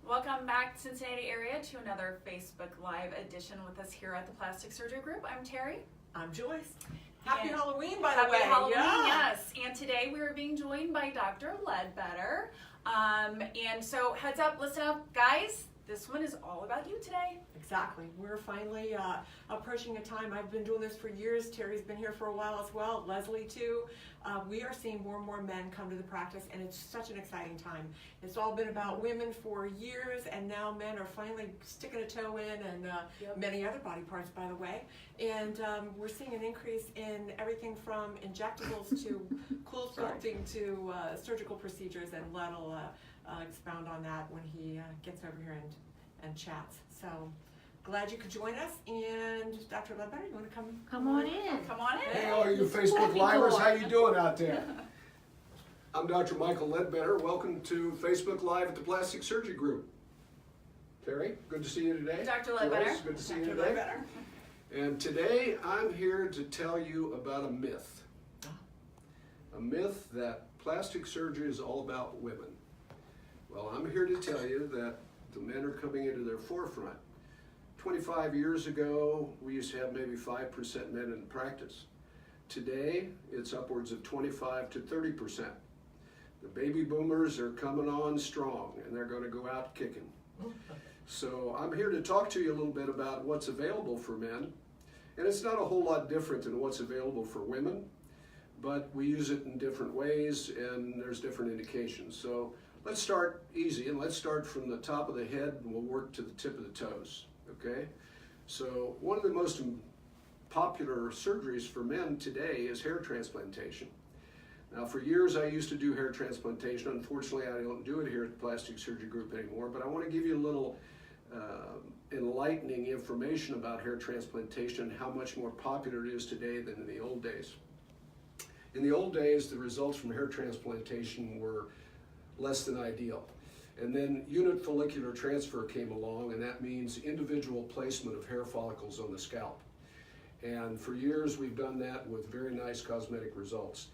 Welcome back, Cincinnati area, to another Facebook Live edition with us here at the Plastic Surgery Group. I'm Terry. I'm Joyce. Happy And Halloween, by the way. Happy Halloween, Yeah. yes. And today we are being joined by Dr. Ledbetter. And so heads up, listen up, guys. This one is all about you today. Exactly. We're finally approaching a time. I've been doing this for years. Terry's been here for a while as well. Leslie too. We are seeing more and more men come to the practice, and it's such an exciting time. It's all been about women for years, and now men are finally sticking a toe in, and many other body parts, by the way. And we're seeing an increase in everything from injectables to cool sculpting to surgical procedures, and Led will expound on that when he gets over here and chats. So glad you could join us. And Dr. Ledbetter, you want to Come on in. Come on in. Hey, all you Facebook Livers, how you doing out there? I'm Dr. Michael Ledbetter. Welcome to Facebook Live at the Plastic Surgery Group. Terry, good to see you today. Dr. Ledbetter. Joyce, good to see you Dr. today. Ledbetter. And today I'm here to tell you about a myth. A myth that plastic surgery is all about women. Well, I'm here to tell you that the men are coming into their forefront. 25 years ago, we used to have maybe 5% men in practice. Today, it's upwards of 25 to 30%. The baby boomers are coming on strong, and they're going to go out kicking. So I'm here to talk to you a little bit about what's available for men. And it's not a whole lot different than what's available for women, but we use it in different ways, and there's different indications. So let's start easy, and let's start from the top of the head, and we'll work to the tip of the toes, okay? So one of the most popular surgeries for men today is hair transplantation. Now, for years I used to do hair transplantation. Unfortunately, I don't do it here at the Plastic Surgery Group anymore, but I want to give you a little enlightening information about hair transplantation and how much more popular it is today than in the old days. In the old days, the results from hair transplantation were less than ideal. And then unit follicular transfer came along, and that means individual placement of hair follicles on the scalp. And for years we've done that with very nice cosmetic results.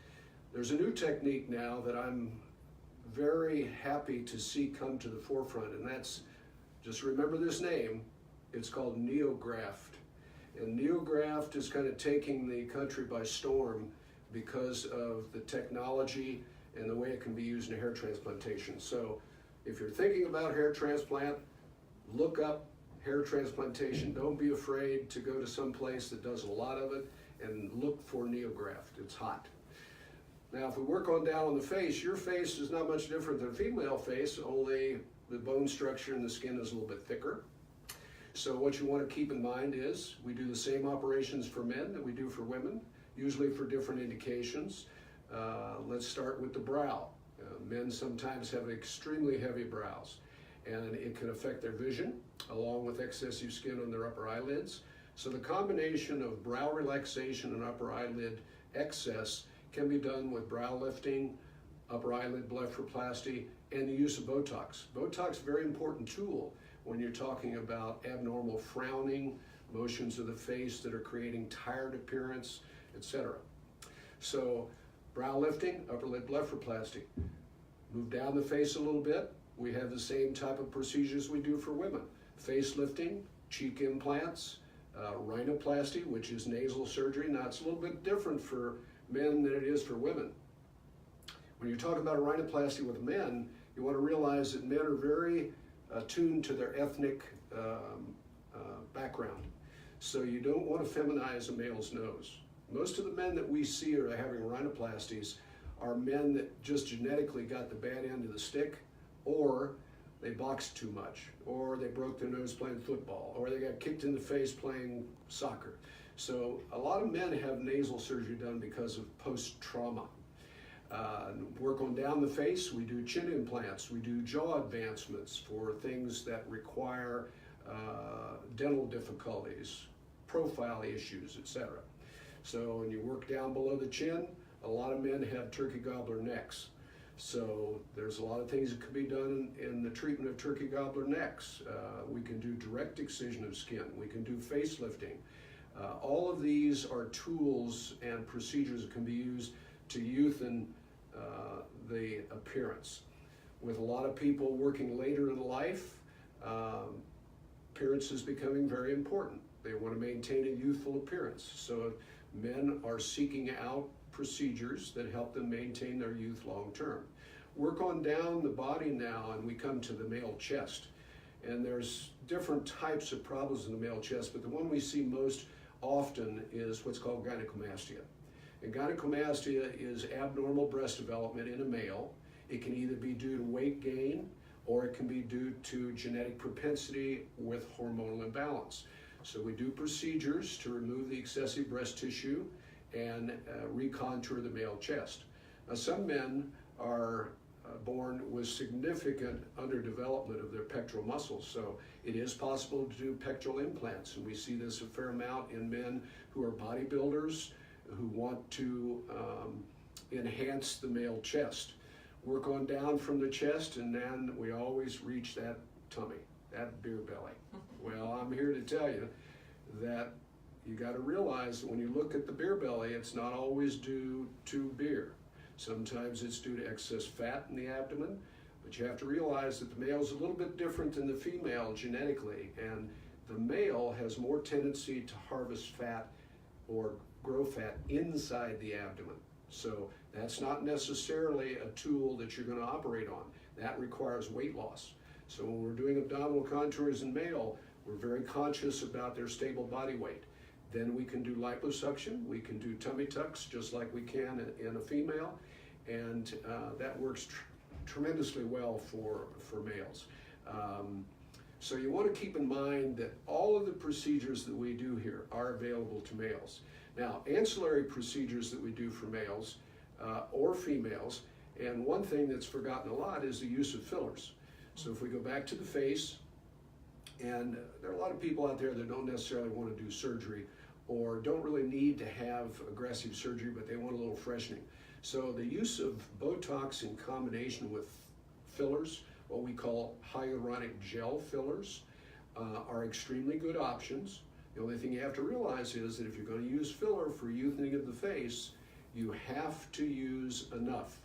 There's a new technique now that I'm very happy to see come to the forefront, and that's, just remember this name, it's called NeoGraft. And NeoGraft is kind of taking the country by storm because of the technology and the way it can be used in hair transplantation. So if you're thinking about hair transplant, look up hair transplantation. Don't be afraid to go to some place that does a lot of it, and look for NeoGraft. It's hot. Now, if we work on down on the face, your face is not much different than a female face, only the bone structure and the skin is a little bit thicker. So what you want to keep in mind is we do the same operations for men that we do for women, usually for different indications. Let's start with the brow. Men sometimes have extremely heavy brows, and it can affect their vision along with excessive skin on their upper eyelids. So the combination of brow relaxation and upper eyelid excess can be done with brow lifting, upper eyelid blepharoplasty, and the use of Botox. Botox is a very important tool when you're talking about abnormal frowning, motions of the face that are creating tired appearance, etc. So brow lifting, upper lid blepharoplasty. Move down the face a little bit. We have the same type of procedures we do for women. Face lifting, cheek implants, rhinoplasty, which is nasal surgery. Now it's a little bit different for men than it is for women. When you talk about a rhinoplasty with men, you want to realize that men are very attuned to their ethnic background. So you don't want to feminize a male's nose. Most of the men that we see are having rhinoplasties are men that just genetically got the bad end of the stick, or they boxed too much, or they broke their nose playing football, or they got kicked in the face playing soccer. So a lot of men have nasal surgery done because of post-trauma. Work on down the face, we do chin implants, we do jaw advancements for things that require dental difficulties, profile issues, etc. So when you work down below the chin, a lot of men have turkey gobbler necks. So there's a lot of things that can be done in the treatment of turkey gobbler necks. We can do direct excision of skin. We can do facelifting. All of these are tools and procedures that can be used to youthen the appearance. With a lot of people working later in life, Appearance is becoming very important. They want to maintain a youthful appearance. So men are seeking out procedures that help them maintain their youth long term. Work on down the body now, and we come to the male chest. And there's different types of problems in the male chest, but the one we see most often is what's called gynecomastia. And gynecomastia is abnormal breast development in a male. It can either be due to weight gain, or it can be due to genetic propensity with hormonal imbalance. So we do procedures to remove the excessive breast tissue and recontour the male chest. Now, some men are born with significant underdevelopment of their pectoral muscles, so it is possible to do pectoral implants, and we see this a fair amount in men who are bodybuilders who want to enhance the male chest. Work on down from the chest, and then we always reach that tummy, that beer belly. Well, I'm here to tell you that you got to realize that when you look at the beer belly, it's not always due to beer. Sometimes it's due to excess fat in the abdomen, but you have to realize that the male is a little bit different than the female genetically, and the male has more tendency to harvest fat or grow fat inside the abdomen. So that's not necessarily a tool that you're going to operate on. That requires weight loss. So when we're doing abdominal contours in male, we're very conscious about their stable body weight. Then we can do liposuction, we can do tummy tucks just like we can in a female, and that works tremendously well for males. So you want to keep in mind that all of the procedures that we do here are available to males. Now, ancillary procedures that we do for males or females, and one thing that's forgotten a lot is the use of fillers. So if we go back to the face, and there are a lot of people out there that don't necessarily want to do surgery or don't really need to have aggressive surgery, but they want a little freshening. So the use of Botox in combination with fillers, what we call hyaluronic gel fillers, are extremely good options. The only thing you have to realize is that if you're going to use filler for youthening of the face, you have to use enough.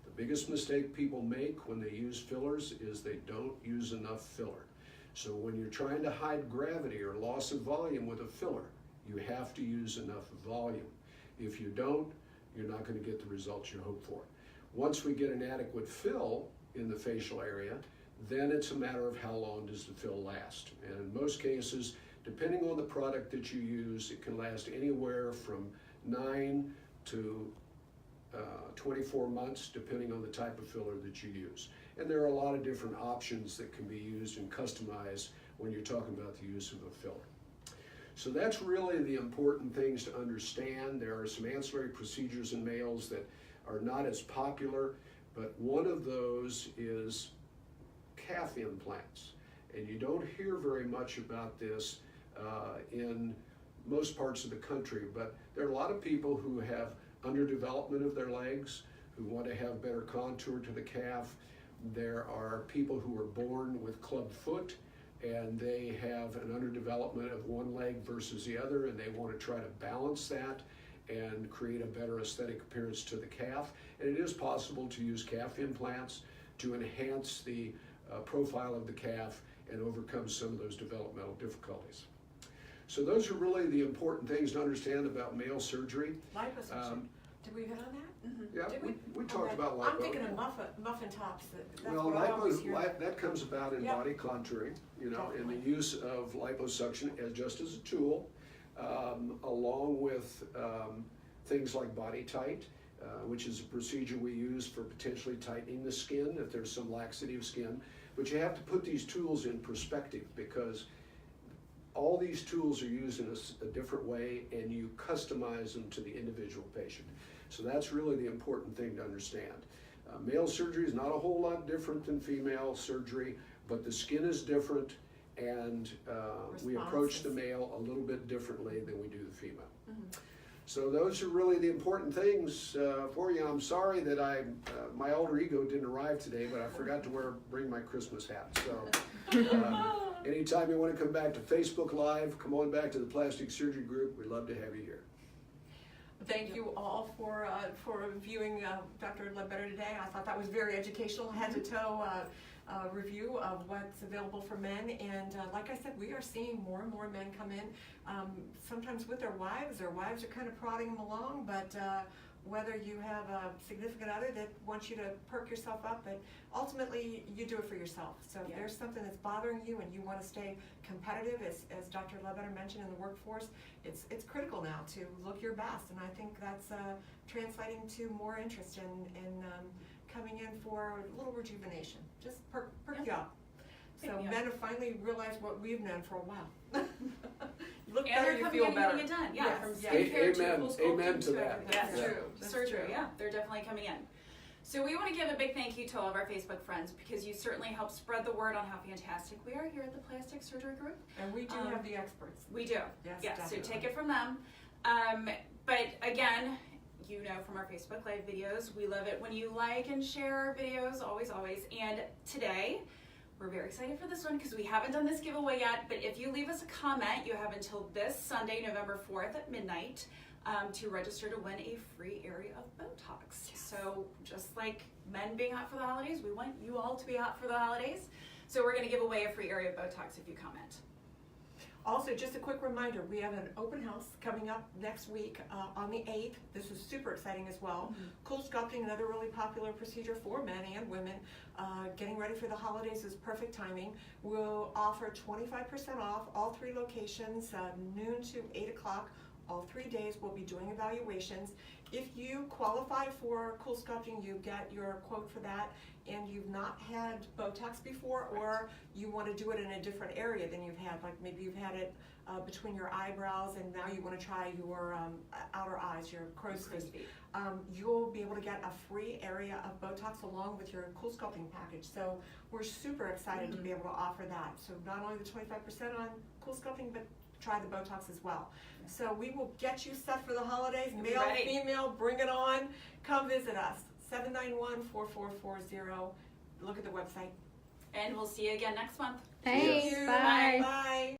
The biggest mistake people make when they use fillers is they don't use enough filler. So when you're trying to hide gravity or loss of volume with a filler, you have to use enough volume. If you don't, you're not going to get the results you hope for. Once we get an adequate fill in the facial area, then it's a matter of how long does the fill last. And in most cases, depending on the product that you use, it can last anywhere from 9 to 24 months, depending on the type of filler that you use. And there are a lot of different options that can be used and customized when you're talking about the use of a filler. So that's really the important things to understand. There are some ancillary procedures in males that are not as popular, but one of those is calf implants. And you don't hear very much about this in most parts of the country, but there are a lot of people who have underdevelopment of their legs, who want to have better contour to the calf. There are people who are born with club foot, and they have an underdevelopment of one leg versus the other, and they want to try to balance that and create a better aesthetic appearance to the calf. And it is possible to use calf implants to enhance the profile of the calf and overcome some of those developmental difficulties. So those are really the important things to understand about male surgery. Liposuction. Did we hit on that? Mm-hmm. Yeah, Did we talked about lipo. I'm thinking of muffin tops. That's Well, what I always hear. that comes about in Yep. body contouring, and Definitely. the use of liposuction just as a tool, along with things like Body Tight, which is a procedure we use for potentially tightening the skin if there's some laxity of skin. But you have to put these tools in perspective, because all these tools are used in a different way, and you customize them to the individual patient. So that's really the important thing to understand. Male surgery is not a whole lot different than female surgery, but the skin is different, and we approach the male a little bit differently than we do the female. Mm-hmm. So those are really the important things for you. I'm sorry that my alter ego didn't arrive today, but I forgot to bring my Christmas hat. So anytime you want to come back to Facebook Live, come on back to the Plastic Surgery Group. We'd love to have you here. Thank you all for viewing Dr. Ledbetter today. I thought that was very educational, head to toe. review of what's available for men. And like I said, we are seeing more and more men come in, sometimes with their wives. Their wives are kind of prodding them along, but whether you have a significant other that wants you to perk yourself up, but ultimately you do it for yourself. So if there's something that's bothering you and you want to stay competitive, as Dr. Ledbetter mentioned in the workforce, it's critical now to look your best, and I think that's translating to more interest in coming in for a little rejuvenation. Just perk you up. So men have finally realized what we've known for a while. You look better, you feel better. And they're coming in and getting it done. Yeah, Yes. from Yeah. skincare to Amen. full sculpting Amen to to that. everything. That's Yeah. true. That's Surgery, true. yeah, they're definitely coming in. So we want to give a big thank you to all of our Facebook friends because you certainly help spread the word on how fantastic we are here at the Plastic Surgery Group. And we do have the experts. We do. Yes, Yeah, so definitely. take it from them. But again, you know from our Facebook Live videos, we love it when you like and share our videos, always, always. And today, we're very excited for this one because we haven't done this giveaway yet, but if you leave us a comment, you have until this Sunday, November 4th at midnight to register to win a free area of Botox. So just like men being hot for the holidays, we want you all to be hot for the holidays. So we're going to give away a free area of Botox if you comment. Also, just a quick reminder, we have an open house coming up next week on the 8th. This is super exciting as well. Cool sculpting, another really popular procedure for men and women. Getting ready for the holidays is perfect timing. We'll offer 25% off all 3 locations, noon to 8 o'clock. All 3 days we'll be doing evaluations. If you qualify for Cool Sculpting, you get your quote for that, and you've not had Botox before, or you want to do it in a different area than you've had, like maybe you've had it between your eyebrows and now you want to try your outer eyes, your crow's feet. You'll be able to get a free area of Botox along with your Cool Sculpting package. So we're super excited to be able to offer that. So not only the 25% on Cool Sculpting, but try the Botox as well. So we will get you set for the holidays. You'll be Male, ready. female, bring it on. Come visit us. 791-4440. Look at the website. And we'll see you again next month. Thanks. Thank you. Bye. Bye.